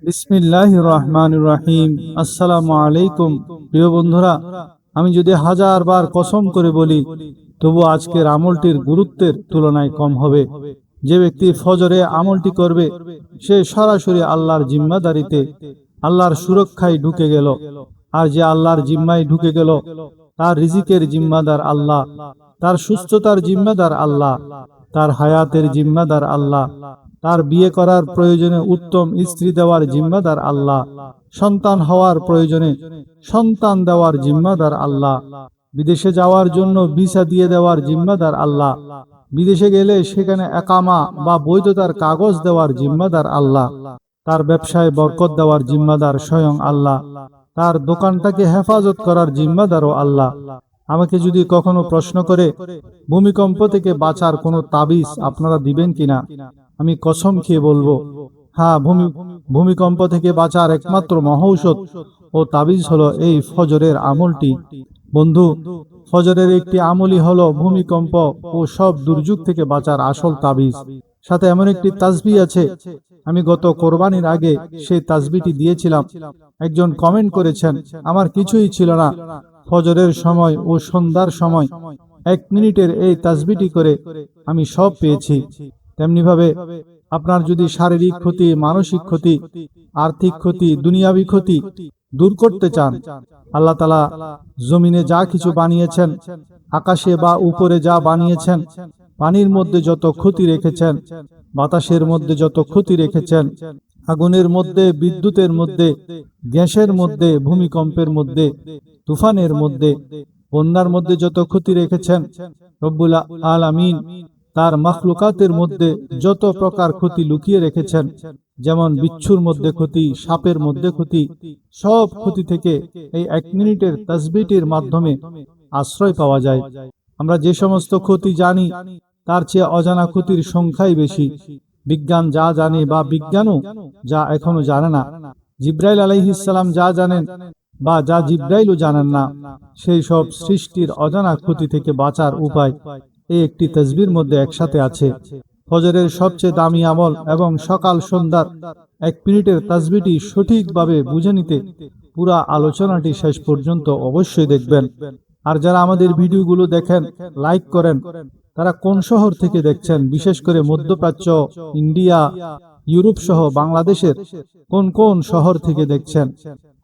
বিসমিল্লাহির রহমানির রহিম। আসসালামু আলাইকুম। প্রিয় বন্ধুরা, আমি যদি হাজার বার কসম করে বলি, তবু আজকের আমলটির গুরুত্বের তুলনায় কম হবে। যে ব্যক্তি ফজরে আমলটি করবে, সে সরাসরি আল্লাহর জিম্মাদারিতে, আল্লাহর সুরক্ষায় ঢুকে গেল। আর যে আল্লাহর জিম্মায় ঢুকে গেল, তার রিজিকের জিম্মাদার আল্লাহ, তার সুস্থতার জিম্মাদার আল্লাহ, তার হায়াতের জিম্মাদার আল্লাহ, তার বিয়ে করার প্রয়োজনে উত্তম স্ত্রী দেওয়ার জিম্মাদার আল্লাহ, সন্তান হওয়ার প্রয়োজনে সন্তান দেওয়ার জিম্মাদার আল্লাহ, বিদেশে যাওয়ার জন্য ভিসা দিয়ে দেওয়ার জিম্মাদার আল্লাহ, বিদেশে গেলে সেখানে একামা বা বৈধতার কাগজ দেওয়ার জিম্মাদার আল্লাহ, তার ব্যবসায় বরকত দেওয়ার জিম্মাদার স্বয়ং আল্লাহ, তার দোকানটাকে হেফাজত করার জিম্মাদারও আল্লাহ। আমাকে যদি কখনো প্রশ্ন করে ভূমিকম্প থেকে বাঁচার কোনো তাবিজ আপনারা দিবেন কিনা, আমি কসম খেয়ে বলবো, হ্যাঁ, ভূমিকম্প থেকে বাঁচার একমাত্র মহৌষধ ও তাবিজ হলো এই ফজরের আমলটি। বন্ধু, ফজরের একটি আমলই হলো ভূমিকম্প ও সব দুর্যোগ থেকে বাঁচার আসল তাবিজ। সাথে এমন একটি তাসবিহ আছে, আমি গত কোরবানির আগে সেই তাসবিহটি দিয়েছিলাম। একজন কমেন্ট করেছেন, আমার কিছুই ছিল না, ফজরের সময় ও সন্ধ্যার সময় 1 মিনিটের এই তাসবিহটি করে আমি সব পেয়েছি। তেমনিভাবে আপনার যদি শারীরিক ক্ষতি, মানসিক ক্ষতি, আর্থিক ক্ষতি, দুনিয়াবি ক্ষতি দূর করতে চান, আল্লাহ তাআলা জমিনে যা কিছু বানিয়েছেন, আকাশে বা উপরে যা বানিয়েছেন, পানির মধ্যে যত ক্ষতি রেখেছেন, বাতাসের মধ্যে যত ক্ষতি রেখেছেন, আগুনের মধ্যে, বিদ্যুতের মধ্যে, গ্যাসের মধ্যে, ভূমিকম্পের মধ্যে, তুফানের মধ্যে, বন্যার মধ্যে যত ক্ষতি রেখেছেন, রব্বুল আলামিন তার মাখলুকাতের মধ্যে যত প্রকার ক্ষতি লুকিয়ে রেখেছেন, যেমন বিচ্ছুর মধ্যে ক্ষতি, সাপের মধ্যে ক্ষতি, সব ক্ষতি থেকে এই 1 মিনিটের তাসবিহটির মাধ্যমে আশ্রয় পাওয়া যায়। আমরা যে সমস্ত ক্ষতি জানি, তার চেয়ে অজানা ক্ষতির সংখ্যাই বেশি। বিজ্ঞান যা জানে বা বিজ্ঞানও যা এখনো জানে না, জিব্রাইল আলাইহিস সালাম যা জানেন বা যা জিব্রাইলও জানেন না, সেই সব সৃষ্টির অজানা ক্ষতি থেকে বাঁচার উপায় এই একটি তাসবিহর মধ্যে একসাথে আছে। ফজরের সবচেয়ে দামি আমল এবং সকাল সন্ধ্যার 1 মিনিটের তাসবিহটি সঠিকভাবে বুঝে নিতে পুরা আলোচনাটি শেষ পর্যন্ত অবশ্যই দেখবেন। আর যারা আমাদের ভিডিওগুলো দেখেন, লাইক করেন, তারা কোন শহর থেকে দেখছেন, বিশেষ করে মধ্যপ্রাচ্য, ইন্ডিয়া, ইউরোপ সহ বাংলাদেশের কোন কোন শহর থেকে দেখছেন,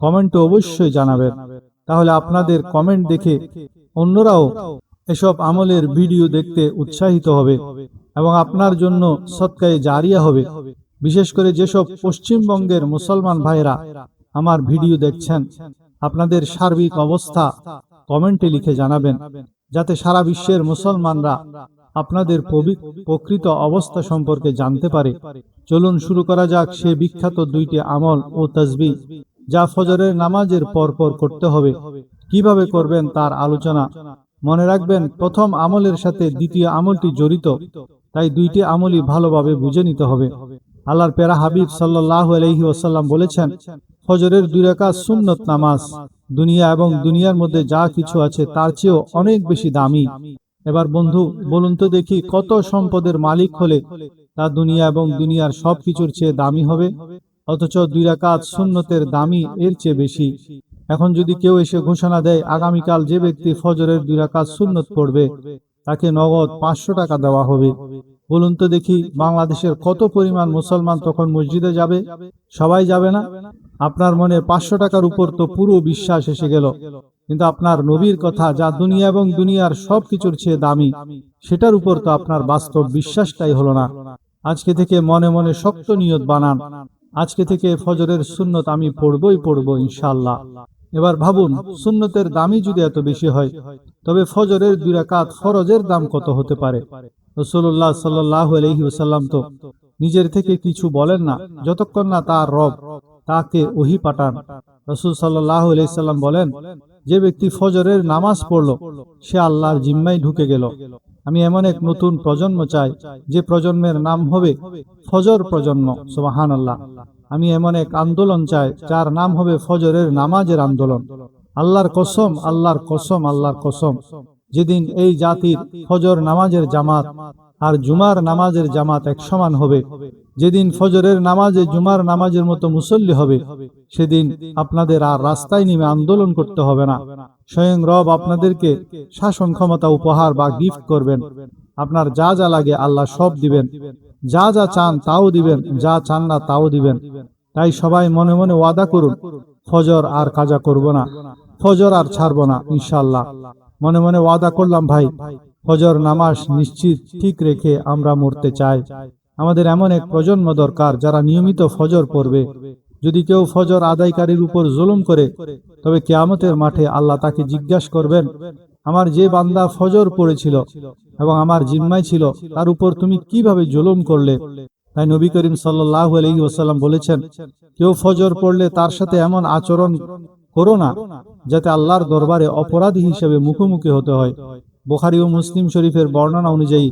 কমেন্টে অবশ্যই জানাবেন। তাহলে আপনাদের কমেন্ট দেখে অন্যরাও এসব আমলের ভিডিও দেখতে উৎসাহিত হবে এবং আপনার জন্য সদকায়ে জারিয়া হবে। বিশেষ করে যেসব পশ্চিমবঙ্গের মুসলমান ভাইরা আমার ভিডিও দেখছেন, আপনাদের সার্বিক অবস্থা কমেন্টে লিখে জানাবেন, যাতে সারা বিশ্বের মুসলমানরা আপনাদের প্রকৃত অবস্থা সম্পর্কে জানতে পারে। চলুন শুরু করা যাক সে বিখ্যাত 2টি আমল ও তাসবিহ, যা ফজরের নামাজের পরপর করতে হবে। কিভাবে করবেন তার আলোচনা। মনে রাখবেন, প্রথম আমলের সাথে দ্বিতীয় আমলটি জড়িত, তাই 2টি আমলই ভালোভাবে বুঝে নিতে হবে। আল্লাহর প্যারা হাবিব সাল্লাল্লাহু আলাইহি ওয়াসাল্লাম বলেছেন, ফজরের 2 রাকাত সুন্নত নামাজ দুনিয়া এবং দুনিয়ার মধ্যে যা কিছু আছে তার চেয়েও অনেক বেশি দামি। এবার বন্ধু, বলুন তো দেখি, কত সম্পদের মালিক হলে তা দুনিয়া এবং দুনিয়ার সবকিছুর চেয়ে দামি হবে, অথচ 2 রাকাত সুন্নতের দামি এর চেয়ে বেশি। এখন যদি কেউ এসে ঘোষণা দেয়, আগামীকাল যে ব্যক্তি ফজরের 2 রাকাত সুন্নত পড়বে তাকে নগদ 500 টাকা দেওয়া হবে, বলুন তো দেখি বাংলাদেশের কত পরিমাণ মুসলমান তখন মসজিদে যাবে? সবাই যাবে না? আপনার মনে 500 টাকার উপর তো পুরো বিশ্বাস এসে গেল, কিন্তু আপনার নবীর কথা, যা দুনিয়া এবং দুনিয়ার সবকিছুর চেয়ে দামি, সেটার উপর তো আপনার বাস্তব বিশ্বাসটাই হলো না। আজকে থেকে মনে মনে শক্ত নিয়ত বানান, আজকে থেকে ফজরের সুন্নত আমি পড়বই ইনশাআল্লাহ। এবার ভাবুন, সুন্নতের দামই যদি এত বেশি হয়, তবে ফজরের 2 রাকাত ফরজের দাম কত হতে পারে? রাসূলুল্লাহ সাল্লাল্লাহু আলাইহি ওয়াসাল্লাম তো নিজের থেকে কিছু বলেন না যতক্ষণ না তার রব তাকে ওহী পাঠান। রাসূল সাল্লাল্লাহু আলাইহি সাল্লাম বলেন, যে ব্যক্তি ফজরের নামাজ পড়ল সে আল্লাহর জিম্মায় ঢুকে গেল। আমি এমন এক নতুন প্রজন্ম চাই, যে প্রজন্মের নাম হবে ফজর প্রজন্ম। সুবহানাল্লাহ। আমি এমন এক আন্দোলন চাই, যার নাম হবে ফজরের নামাজের আন্দোলন। আল্লাহর কসম, আল্লাহর কসম, আল্লাহর কসম, যেদিন এই জাতির ফজর নামাজের জামাত আর জুমার নামাজের জামাত এক সমান হবে। যেদিন ফজরের নামাজে জুমার নামাজের মতো মুসল্লি হবে, সেদিন আপনাদের আর রাস্তায় নেমে আন্দোলন করতে হবে না। স্বয়ং রব আপনাদেরকে শাসন ক্ষমতা উপহার বা গিফট করবেন। আপনার যা যা লাগে আল্লাহ সব দিবেন। যা যা চান তাও দিবেন, যা চান না তাও দিবেন। তাই সবাই মনে মনে ওয়াদা করুন, ফজর আর কাজা করব না, ফজর আর ছাড়ব না ইনশাআল্লাহ। মনে মনে ওয়াদা করলাম ভাই, ফজর নামাজ নিশ্চিত ঠিক রেখে আমরা মরতে চাই। আমাদের এমন এক প্রজন্ম দরকার যারা নিয়মিত ফজর পড়বে। যদি কেউ ফজর আদায়কারীর উপর জুলুম করে, তবে কিয়ামতের মাঠে আল্লাহ তাকে জিজ্ঞাসা করবেন, আমার যে বান্দা ফজর পড়েছিল এবং আমার জিম্মায় ছিল, তার উপর তুমি কিভাবে জুলুম করলে? তাই নবী করিম সাল্লাল্লাহু আলাইহি ওয়াসাল্লাম বলেছেন, কেউ ফজর পড়লে তার সাথে এমন আচরণ করো না যাতে আল্লাহর দরবারে অপরাধী হিসেবে মুখোমুখি হতে হয়। বুখারী ও মুসলিম শরীফের বর্ণনা অনুযায়ী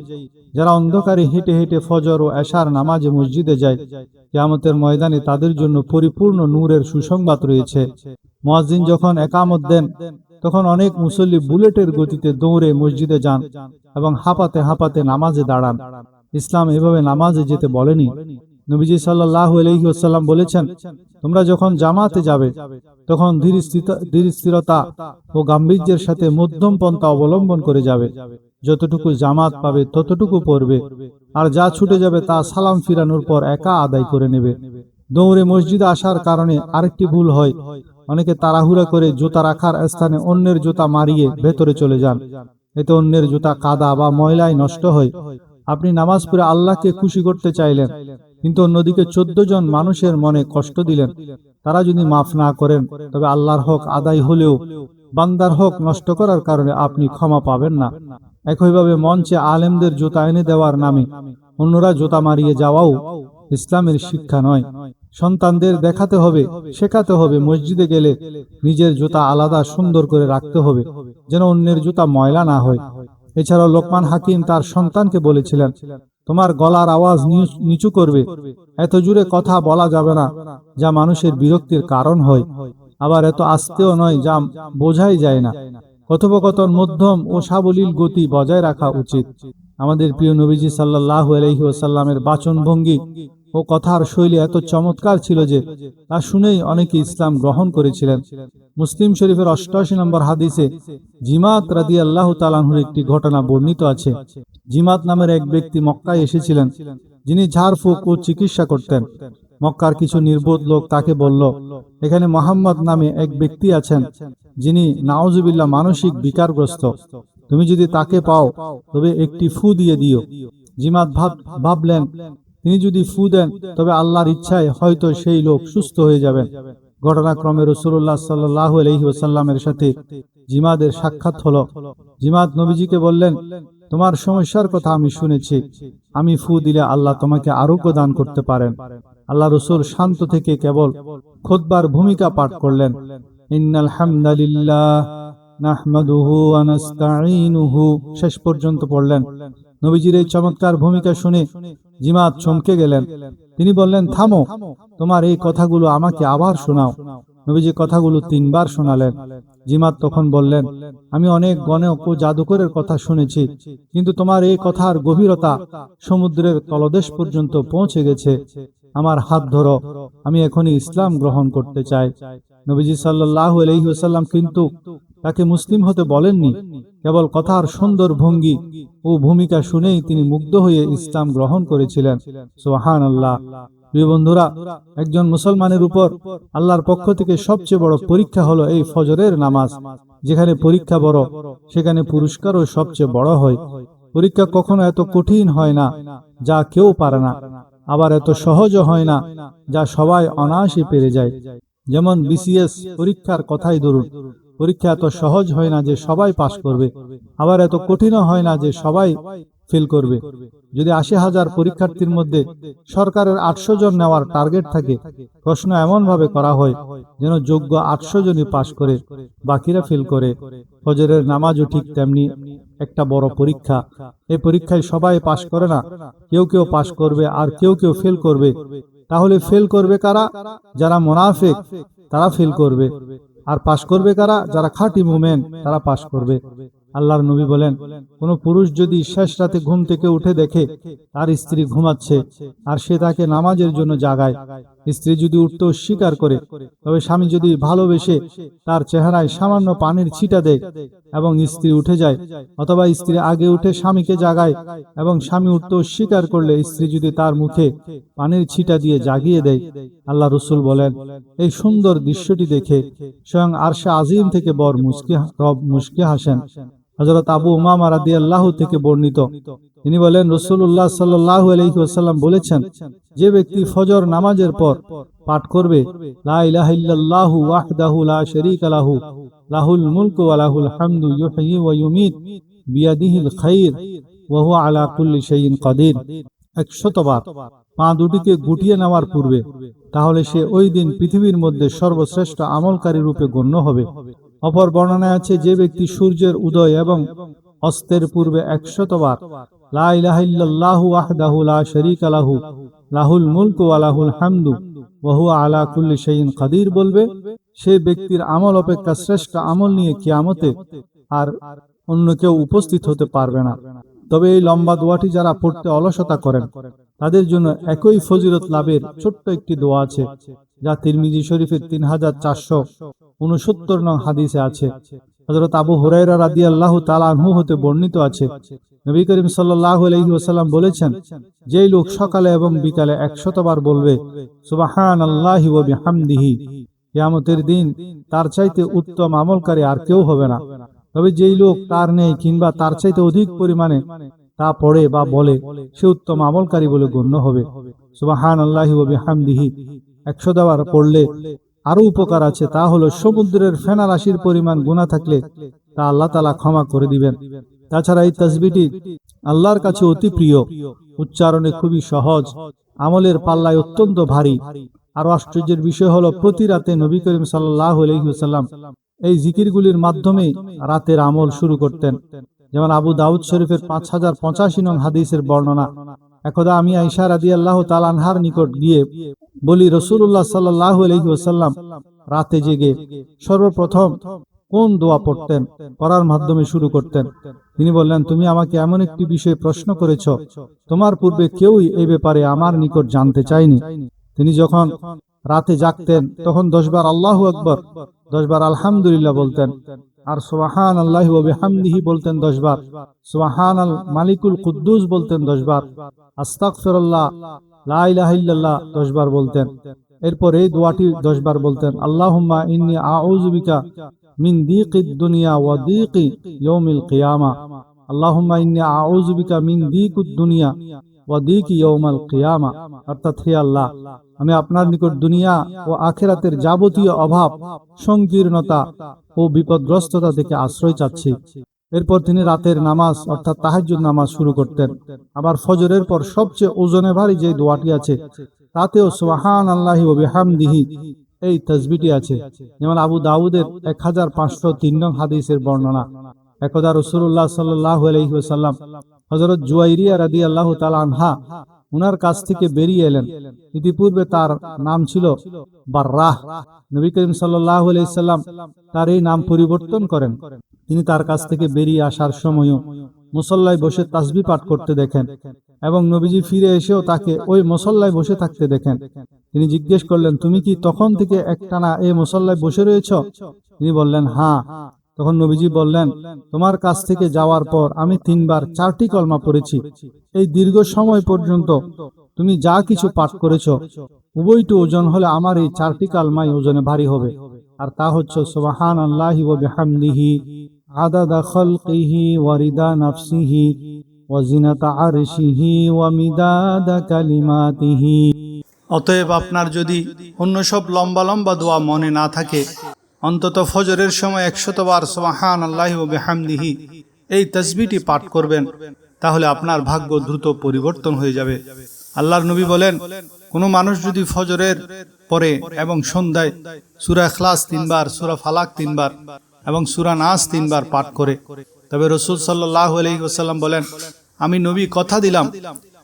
যারা অন্ধকারে হেঁটে হেঁটে ফজর ও এশার নামাজে মসজিদে যায়, কিয়ামতের ময়দানে তাদের জন্য পরিপূর্ণ নূরের সুসংবাদ রয়েছে। মুয়াজ্জিন যখন একামত দেন, তখন অনেক মুসল্লি বুলেটের গতিতে দৌড়ে মসজিদে যান এবং হাঁপাতে হাঁপাতে নামাজে দাঁড়ান। ইসলাম এভাবে নামাজে যেতে বলেনি। নবীজি সাল্লাল্লাহু আলাইহি ওয়াসাল্লাম বলেছেন, তোমরা যখন জামাতে যাবে তখন ধীর স্থিরতা ও গাম্ভীর্যের সাথে মধ্যম পন্থা অবলম্বন করে যাবে। যতটুকু জামাত পাবে ততটুকু পড়বে, আর যা ছুটে যাবে তা সালাম ফিরানোর পর একা আদায় করে নেবে। দৌড়ে মসজিদে আসার কারণে আরেকটি ভুল হয়, অনেকে তাড়াহুড়া করে জুতা রাখার স্থানে অন্যের জুতা মারিয়ে ভেতরে চলে যান। এতে অন্যের জুতা কাদা বা ময়লায় নষ্ট হয়। আপনি নামাজ পড়ে আল্লাহকে খুশি করতে চাইলেন, কিন্তু অন্যদিকে 14 জন মানুষের মনে কষ্ট দিলেন। তারা যদি মাফ না করেন, তবে আল্লাহর হক আদায় হলেও বান্দার হক নষ্ট করার কারণে আপনি ক্ষমা পাবেন না। একইভাবে মঞ্চে আলেমদের জুতা এনে দেওয়ার নামে অন্যরা জুতা মারিয়ে যাওয়াও ইসলামের শিক্ষা নয়। সন্তানদের দেখাতে হবে, শেখাতে হবে, মসজিদে গেলে নিজের জুতা আলাদা সুন্দর করে রাখতে হবে, যেন অন্যের জুতা ময়লা না হয়। এছাড়াও লোকমান হাকিম তার সন্তানকে বলেছিলেন, তোমার গলার আওয়াজ নিচু করবে, এত জোরে কথা বলা যাবে না যা মানুষের বিরক্তির কারণ হয়, আবার এত আস্তেও নয় যা বোঝাই যায় না। কথোপকথন মধ্যম ও সাবলীল গতি বজায় রাখা উচিত। আমাদের প্রিয় নবীজি সাল্লাল্লাহু আলাইহি ওয়াসাল্লামের বাচন ভঙ্গি ও কথার শৈলী এত চমৎকার ছিল যে তা শুনেই অনেকে ইসলাম গ্রহণ করেছিলেন। মুসলিম শরীফের 88 নম্বর হাদিসে জিমাত রাদিয়াল্লাহু তাআলা আনহুর একটি ঘটনা বর্ণিত আছে। জিমাত নামের এক ব্যক্তি মক্কায় এসেছিলেন, যিনি ঝাড়ফুঁক ও চিকিৎসা করতেন। মক্কার কিছু নির্বোধ লোক তাকে বলল, এখানে মুহাম্মদ নামে এক ব্যক্তি আছেন, যিনি নাউজুবিল্লাহ মানসিক বিকারগ্রস্ত। তুমি যদি তাকে পাও তবে একটি ফু দিয়ে দিও। জিমাত ভাবলেন, তিনি যদি ফু দেন তবে আল্লাহর ইচ্ছায় হয়তো সেই লোক সুস্থ হয়ে যাবেন। ঘটনাক্রমে রাসূলুল্লাহ সাল্লাল্লাহু আলাইহি ওয়াসাল্লামের সাথে জিমাদের সাক্ষাৎ হলো। জিমাত নবীজিকে বললেন, তোমার সমস্যার কথা আমি শুনেছি, আমি ফু দিলে আল্লাহ তোমাকে আরোগ্য দান করতে পারেন। আল্লাহ রাসূল শান্ত থেকে কেবল খুতবার ভূমিকা পাঠ করলেন, ইন্নাল হামদালিল্লাহ নাহমাদুহু ওয়া নাস্তাঈনুহু শেষ পর্যন্ত পড়লেন। নবীজির এই চমৎকার ভূমিকা শুনে জিমাত চমকে গেলেন। তিনি বললেন, থামো, তোমার এই কথাগুলো আমাকে আবার শোনাও। নবীজি কথাগুলো 3 বার শোনালেন। জিমাত তখন বললেন, আমি অনেক গণক ও জাদুকরের কথা শুনেছি, কিন্তু তোমার এই কথার গভীরতা সমুদ্রের তলদেশ পর্যন্ত পৌঁছে গেছে। আমার হাত ধরো, আমি এখনই ইসলাম গ্রহণ করতে চাই। নবীজি সাল্লাল্লাহু আলাইহি ওয়াসাল্লাম কিন্তু তাকে মুসলিম হতে বলেননি, কেবল কথার সুন্দর ভঙ্গি ও ভূমিকা শুনেই তিনি মুগ্ধ হয়ে ইসলাম গ্রহণ করেছিলেন। সুবহানাল্লাহ। প্রিয় বন্ধুরা, একজন মুসলমানের উপর আল্লাহর পক্ষ থেকে সবচেয়ে বড় পরীক্ষা হলো এই ফজরের নামাজ। যেখানে পরীক্ষা বড়, সেখানে পুরস্কারও সবচেয়ে বড় হয়। পরীক্ষা কখনো এত কঠিন হয় না যা কেউ পারে না, আবার এত সহজও হয় না যা সবাই অনায়াসে পেরে যায়। যেমন বিসিএস পরীক্ষার কথাই ধরুন, পরীক্ষা এত সহজ হয় না যে সবাই পাশ করবে, আবার এত কঠিনও হয় না যে সবাই ফেল করবে। যদি 80,000 পরীক্ষার্থীর মধ্যে সরকারের 800 জন নেওয়ার টার্গেট থাকে, প্রশ্ন এমন ভাবে করা হয় যেন যোগ্য 800 জনই পাশ করে, বাকিরা ফেল করে। ফজরের নামাজও ঠিক তেমনি একটা বড় পরীক্ষা। এই পরীক্ষায় সবাই পাশ করে না, কেউ কেউ পাশ করবে আর কেউ কেউ ফেল করবে। তাহলে ফেল করবে কারা? যারা মুনাফিক, তারা ফেল করবে। আর পাশ করবে কারা? যারা খাঁটি মুমিন, তারা পাশ করবে। আল্লাহর নবী বলেন, কোনো পুরুষ যদি শেষ রাতে ঘুম থেকে উঠে দেখে তার স্ত্রী ঘুমাচ্ছে আর সে তাকে নামাজের জন্য জাগায়, স্ত্রী যদি উঠতে অস্বীকার করে, তবে স্বামী যদি ভালোবেসে তার চেহারায় সামান্য পানির ছিটা দেয় এবং স্ত্রী উঠে যায়, অথবা স্ত্রী আগে উঠে স্বামীকে জাগায় এবং স্বামী উঠতে অস্বীকার করলে স্ত্রী যদি তার মুখে পানির ছিটা দিয়ে জাগিয়ে দেয়, আল্লাহ রসুল বলেন, এই সুন্দর দৃশ্যটি দেখে স্বয়ং আরশে আজিম থেকে রব মুস্কি হাসেন। হযরত আবু উমামা রাদিয়াল্লাহু থেকে বর্ণিত, তিনি বলেন, রাসূলুল্লাহ সাল্লাল্লাহু আলাইহি ওয়াসাল্লাম বলেছেন, যে ব্যক্তি ফজর নামাজের পর পাঠ করবে লা ইলাহা ইল্লাল্লাহু ওয়াহদাহু লা শারীকা লাহু লাহুল মুলকু ওয়া লাহুল হামদু ইউহয়ি ওয়া ইউমীত বিয়াদিহিল খায়র ওয়া হুয়া আলা কুল্লি শাইইন কাদির, 100 বার পা দুটিকে গুটিয়ে নেওয়ার পূর্বে, তাহলে সে ওই দিন পৃথিবীর মধ্যে সর্বশ্রেষ্ঠ আমলকারী রূপে গণ্য হবে। অপর বর্ণনায় আছে, যে ব্যক্তি সূর্যের উদয় এবং অস্তের পূর্বে 100 বার লা ইলাহা ইল্লাল্লাহু ওয়াহদাহু লা শারীকা লাহু লাহুল মুলকু ওয়া লাহুল হামদু ওয়া হুয়া আলা কুল্লি শাইইন কাদির বলবে, সেই ব্যক্তির আমল অপেক্ষা শ্রেষ্ঠ আমল নিয়ে কিয়ামতে আর অন্য কেউ উপস্থিত হতে পারবে না। তবে এই লম্বা দোয়াটি যারা পড়তে অলসতা করেন, তাদের জন্য একই ফজিলত লাভের ছোট্ট একটি দোয়া আছে, যা তিরমিজি শরীফের 3469 নং হাদিসে আছে। হযরত আবু হুরায়রা রাদিয়াল্লাহু তাআলা আনহু হতে বর্ণিত আছে, নবী করিম সাল্লাল্লাহু আলাইহি ওয়াসাল্লাম বলেছেন, যেই লোক সকালে এবং বিকালে 100 বার বলবে সুবহানাল্লাহি ওয়া বিহামদিহি, কিয়ামতের দিন তার চাইতে উত্তম আমলকারী আর কেউ হবে না। তবে যেই লোক তার নেই কিংবা তার চাইতে অধিক পরিমাণে তা পড়ে বা বলে, সে উত্তম আমলকারী বলে গণ্য হবে। সুবহানাল্লাহি ওয়া বিহামদিহি 100 বার পড়লে আরো উপকার আছে, তা হলো সমুদ্রের ফেনা রাশির পরিমাণ গুনাহ থাকলে তা আল্লাহ তাআলা ক্ষমা করে দিবেন। তাছাড়া এই তাসবিহটি আল্লাহর কাছে অতি প্রিয়, উচ্চারণে খুবই সহজ, আমলের পাল্লায় অত্যন্ত ভারী। আরো আশ্চর্যের বিষয় হলো, প্রতি রাতে নবী করিম সাল্লাল্লাহু আলাইহি ওয়াসাল্লাম এই জিকিরগুলির মাধ্যমে রাতের আমল শুরু করতেন। যেমন আবু দাউদ শরীফের 5085 নং হাদিসের বর্ণনা, একদা আমি আয়েশা রাদিয়াল্লাহু তাআলা আনহার নিকট গিয়ে বলি, রাসূলুল্লাহ সাল্লাল্লাহু আলাইহি ওয়াসাল্লাম রাতে জেগে সর্বপ্রথম কোন দোয়া পড়তেন, পড়ার মাধ্যমে শুরু করতেন? তিনি বললেন, তুমি আমাকে এমন একটি বিষয়ে প্রশ্ন করেছ, তোমার পূর্বে কেউই এই ব্যাপারে আমার নিকট জানতে চায়নি। তিনি যখন রাতে জাগতেন তখন 10 বার আল্লাহু আকবার, 10 বার আলহামদুলিল্লাহ বলতেন, আর সুবহানাল্লাহি ওয়া বিহামদিহি বলতেন 10 বার, সুবহানাল মালিকুল কুদ্দুস বলতেন 10 বার, আস্তাগফিরুল্লাহ লা ইলাহা ইল্লাল্লাহ 10 বার বলতেন। এরপর এই দোয়াটি 10 বার বলতেন, আল্লাহুম্মা ইন্নী আউযু বিকা মিন দীকিদ দুনিয়া ওয়া দীকি ইয়াউমিল কিয়ামা, আল্লাহুম্মা ইন্নী আউযু বিকা মিন দীকিদ দুনিয়া ওয়া দীকি ইয়াউমিল কিয়ামা, অর্থাৎ হে আল্লাহ, আমি আপনার নিকট দুনিয়া ও আখিরাতের যাবতীয় অভাব, সংকীর্ণতা ও বিপদগ্রস্ততা থেকে আশ্রয় চাচ্ছি। এরপর তিনি রাতের নামাজ অর্থাৎ তাহাজ্জুদ নামাজ শুরু করতেন। আবার ফজরের পর সবচেয়ে ওজনে ভারী যে দোয়াটি আছে, তাতেও সুবহানাল্লাহি ওয়া বিহামদিহি এই তাসবিহটি আছে। যেমন আবু দাউদের 1503 নং হাদিসের বর্ণনা, একদা রাসূলুল্লাহ সাল্লাল্লাহু আলাইহি ওয়াসাল্লাম হযরত জুয়াইরিয়া রাদিয়াল্লাহু তাআলা আনহা উনার কাছ থেকে বেরিয়ে এলেন। ইতিপূর্বে তার নাম ছিল বাররাহ। নবী করিম সাল্লাল্লাহু আলাইহি সাল্লাম তার এই নাম পরিবর্তন করেন। তিনি তার কাছ থেকে বেরিয়ে আসার সময়ও মুসল্লায় বসে তাসবিহ পাঠ করতে দেখেন এবং নবীজি ফিরে এসেও তাকে ওই মুসল্লায় বসে থাকতে দেখেন। তিনি জিজ্ঞেস করলেন, তুমি কি তখন থেকে একটানা এই মুসল্লায় বসে রয়েছ? তিনি বললেন, হ্যাঁ। তখন নবীজি বললেন, তোমার কাছ থেকে যাওয়ার পর আমি 3 বার 4টি কলমা পড়েছি। এই দীর্ঘ সময় পর্যন্ত তুমি যা কিছু পাঠ করেছ, উভয়টি ওজন হলে আমার এই 4টি কালমাই ওজনে ভারী হবে। আর তা হচ্ছে সুবহানাল্লাহি ওয়া বিহামদিহি আদাদা খালকিহি ওয়া রিদা নাফসিহি ওয়া জিনাতা আরশিহি ওয়া মিদাদা কালিমাতিহি। অতএব আপনার যদি অন্য সব লম্বা লম্বা দোয়া মনে না থাকে, অন্তত ফজরের সময় 100 বার সুবহানাল্লাহি ওয়া বিহামদিহি এই তাসবিহটি পাঠ করবেন, তাহলে আপনার ভাগ্য দ্রুত পরিবর্তন হয়ে যাবে। আল্লাহর নবী বলেন, কোনো মানুষ যদি ফজরের পরে এবং সন্ধ্যায় সূরা ইখলাস 3 বার, সূরা ফালাক 3 বার এবং সূরা নাস 3 বার পাঠ করে, তবে রাসূল সাল্লাল্লাহু আলাইহি ওয়াসাল্লাম বলেন, আমি নবী কথা দিলাম,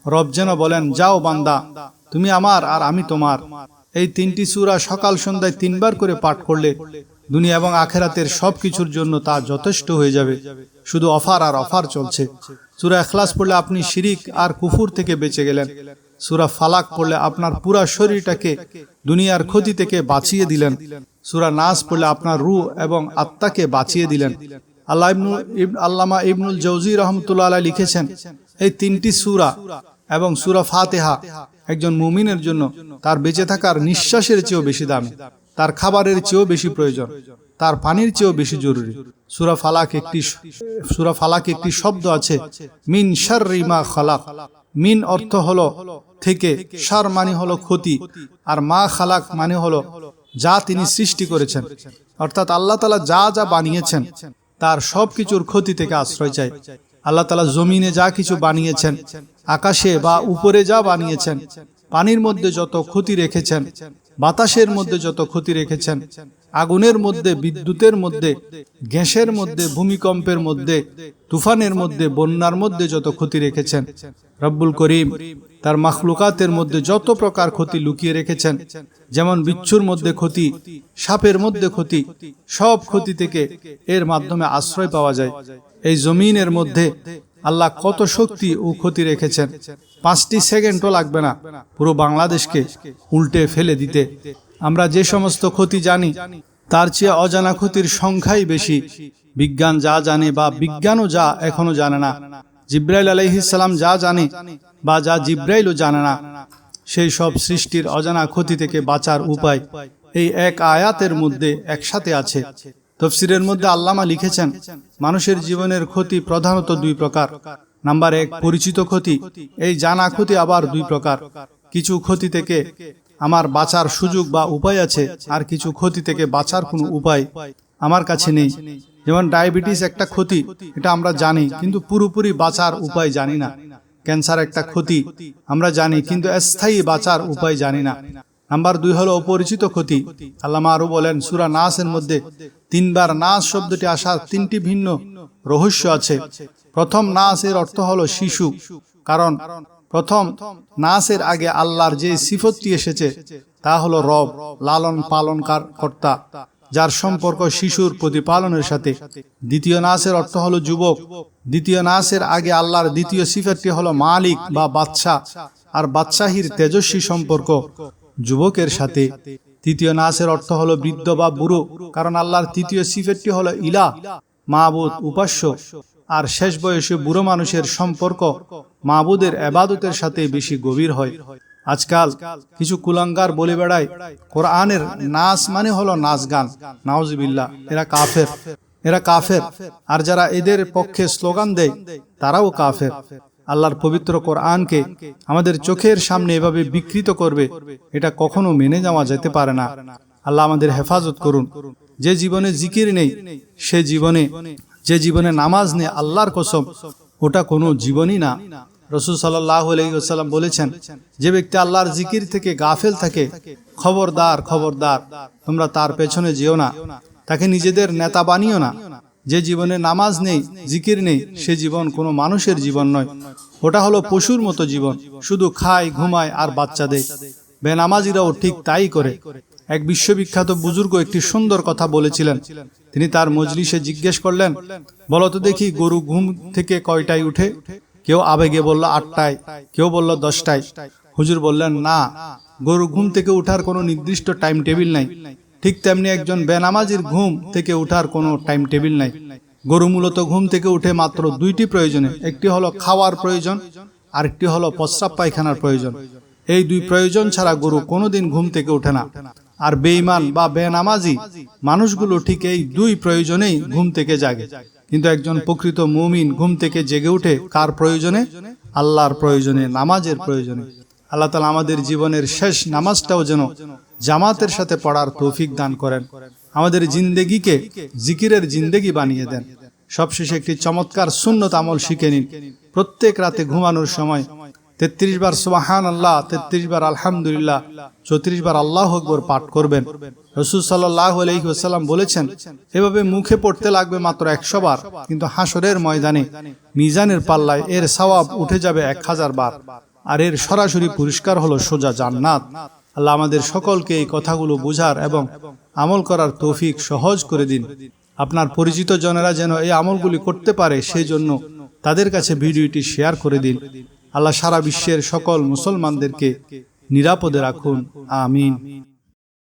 রব যেন বলেন, যাও বান্দা, তুমি আমার আর আমি তোমার। এই 3টি সূরা সকাল সন্ধ্যায় 3 বার করে পাঠ করলে দুনিয়া এবং আখেরাতের সব কিছুর জন্য তা যথেষ্ট হয়ে যাবে। শুধু অফার আর অফার চলছে। সূরা ইখলাস পড়লে আপনি শিরিক আর কুফুর থেকে বেঁচে গেলেন। সূরা ফালাক পড়লে আপনার পুরা শরীরটাকে দুনিয়ার ক্ষতি থেকে বাঁচিয়ে দিলেন। সূরা নাস পড়লে আপনার রূহ এবং আত্মাকে বাঁচিয়ে দিলেন। আল্লামা ইবনুল জৌজি রহমতুল্লাহ আলাইহি লিখেছেন, এই তিনটি সূরা এবং সূরা ফাতিহা একজন মুমিনের জন্য তার বেঁচে থাকার নিঃশ্বাসের চেয়েও বেশি দামি, তার খাবারের চেয়েও বেশি প্রয়োজন, তার পানির চেয়েও বেশি জরুরি। সূরা ফালাক একটি শব্দ আছে, মিন শাররি মা খালাক। মিন অর্থ হলো থেকে, শার মানে হলো ক্ষতি, আর মা খালাক মানে হলো যা তিনি সৃষ্টি করেছেন। অর্থাৎ আল্লাহ তাআলা যা যা বানিয়েছেন তার সব কিছুর ক্ষতি থেকে আশ্রয় চাই। আল্লাহ তাআলা জমিনে যা কিছু বানিয়েছেন, আকাশে বা উপরে যা বানিয়েছেন, পানির মধ্যে যত ক্ষতি রেখেছেন, বাতাসের মধ্যে যত ক্ষতি রেখেছেন, আগুনের মধ্যে, বিদ্যুতের মধ্যে, গ্যাসের মধ্যে, ভূমিকম্পের মধ্যে, তুফানের মধ্যে, বন্যার মধ্যে যত ক্ষতি রেখেছেন, রব্বুল করিম তার মাখলুকাতের মধ্যে যত প্রকার ক্ষতি লুকিয়ে রেখেছেন, যেমন বিচ্ছুর মধ্যে ক্ষতি, সাপের মধ্যে ক্ষতি, সব ক্ষতি থেকে এর মাধ্যমে আশ্রয় পাওয়া যায়। এই জমিনের মধ্যে আল্লাহ কত শক্তি ও ক্ষতি রেখেছেন, 5টি সেকেন্ডও লাগবে না পুরো বাংলাদেশকে উল্টে ফেলে দিতে। আমরা যে সমস্ত ক্ষতি জানি তার চেয়ে অজানা ক্ষতির সংখ্যাই বেশি। বিজ্ঞান যা জানে বা বিজ্ঞানও যা এখনো জানে না, জিব্রাইল আলাইহিস সালাম যা জানে বা যা জিব্রাইলও জানে না, সেই সব সৃষ্টির অজানা ক্ষতি থেকে বাঁচার উপায় এই এক আয়াতের মধ্যে একসাথে আছে। তাফসীরের মধ্যে আল্লামা লিখেছেন, মানুষের জীবনের ক্ষতি প্রধানত 2 প্রকার। নাম্বার 1 পরিচিত ক্ষতি। এই জানা ক্ষতি আবার 2 প্রকার। কিছু ক্ষতি থেকে আমার বাঁচার সুযোগ বা উপায় আছে, আর কিছু ক্ষতি থেকে বাঁচার কোনো উপায় আমার কাছে নেই। যেমন ডায়াবেটিস একটা ক্ষতি, এটা আমরা জানি, কিন্তু পুরোপুরি বাঁচার উপায় জানি না। ক্যান্সার একটা ক্ষতি, আমরা জানি, কিন্তু স্থায়ী বাঁচার উপায় জানি না। নাম্বার 2 হলো অপরিচিত ক্ষতি। আল্লামা আরো বলেন, সূরা নাসের মধ্যে 3 বার নাস শব্দটি আসার 3টি ভিন্ন রহস্য আছে। প্রথম নাসের অর্থ হলো শিশু, কারণ প্রথম নাসের আগে আল্লাহর যে সিফতটি এসেছে তা হলো রব, লালন পালনকার কর্তা, যার সম্পর্ক শিশুর প্রতিপালনের সাথে। দ্বিতীয় নাসের অর্থ হলো যুবক। দ্বিতীয় নাসের আগে আল্লাহর দ্বিতীয় সিফতটি হলো মালিক বা বাদশাহ, আর বাদশাহীর তেজস্বী সম্পর্ক যুবকের সাথে। তৃতীয় নাসের অর্থ হলো বৃদ্ধ বা বুড়ো, কারণ আল্লাহর তৃতীয় সিফতটি হলো ইলাহ, মাবুদ, উপাস্য, আর শেষ বয়সে বুড়ো মানুষের সম্পর্ক মাবুদের ইবাদতের সাথে বেশি গভীর হয়। আজকাল কিছু কুলাঙ্গার বলে বেড়ায় কোরআনের নাস মানে হলো নাচ গান। নাউজুবিল্লাহ, এরা কাফের। আর যারা এদের পক্ষে স্লোগান দেয় তারাও কাফের। আল্লাহর পবিত্র কোরআনকে আমাদের চোখের সামনে এভাবে বিকৃত করবে, এটা কখনো মেনে যাওয়া যেতে পারে না। আল্লাহ আমাদের হেফাজত করুন। যে জীবনে জিকির নেই, যে জীবনে নামাজ নেই, আল্লাহর কসম ওটা কোনো জীবনই না। রাসূল সাল্লাল্লাহু আলাইহি ওয়াসাল্লাম বলেছেন, যে ব্যক্তি আল্লাহর জিকির থেকে গাফেল থাকে, খবরদার তোমরা তার পেছনে যেও না, তাকে নিজেদের নেতা বানিও না। যে জীবনে নামাজ নেই, জিকির নেই, সে জীবন কোনো মানুষের জীবন নয়, ওটা হলো পশুর মতো জীবন, শুধু খায়, ঘুমায় আর বাচ্চা দেয়। বেনামাজিরাও ঠিক তাই করে। এক বিশ্ববিখ্যাত বুজুর্গ একটি সুন্দর কথা বলেছিলেন। তিনি তার মজলিসে জিজ্ঞেস করলেন, বলো তো দেখি, গরু ঘুম থেকে কয়টায় উঠে? কেউ আবেগে বলল 8টায়, কেউ বলল 10টায়। হুজুর বললেন, না, গরু ঘুম থেকে উঠার কোনো নির্দিষ্ট টাইম টেবিল নাই। ঠিক তেমনি একজন বেনামাজির ঘুম থেকে উঠার কোনো টাইম টেবিল নাই। গরু মূলত ঘুম থেকে উঠে মাত্র 2টি প্রয়োজনে, একটি হলো খাওয়ার প্রয়োজন, আরেকটি হলো প্রস্রাব পায়খানার প্রয়োজন। এই 2 প্রয়োজন ছাড়া গরু কোনোদিন ঘুম থেকে ওঠে না। আর বেঈমান বা বেনামাজি মানুষগুলো ঠিক এই 2 প্রয়োজনেই ঘুম থেকে জাগে। কিন্তু একজন প্রকৃত মুমিন ঘুম থেকে জেগে উঠে কার প্রয়োজনে? আল্লাহর প্রয়োজনে, নামাজের প্রয়োজনে। আল্লাহ তাআলা আমাদের জীবনের শেষ নামাজটাও যেন জামাতের সাথে পড়ার তৌফিক দান করেন। আমাদের জিন্দেগিকে জিকিরের জিন্দেগি বানিয়ে দেন। সবশেষে একটি চমৎকার সুন্নত আমল শিখে নিন। প্রত্যেক রাতে ঘুমানোর সময় 33 বার সুবহানাল্লাহ, 33 বার আলহামদুলিল্লাহ, 34 বার আল্লাহু আকবার পাঠ করবেন। রাসূল সাল্লাল্লাহু আলাইহি ওয়াসাল্লাম বলেছেন, এভাবে মুখে পড়তে লাগবে মাত্র 100 বার, কিন্তু হাসরের ময়দানে মিজানের পাল্লায় এর সওয়াব উঠে যাবে 1000 বার, আর এর সরাসরি পুরস্কার হলো সোজা জান্নাত। আল্লাহ আমাদের সকলকে এই কথাগুলো বোঝার এবং আমল করার তৌফিক সহজ করে দিন। আপনার পরিচিত জনেরা যেন এই আমলগুলি করতে পারে সেই জন্য তাদের কাছে ভিডিওটি শেয়ার করে দিন। আল্লাহ সারা বিশ্বের সকল মুসলমানদেরকে নিরাপদে রাখুন। আমিন।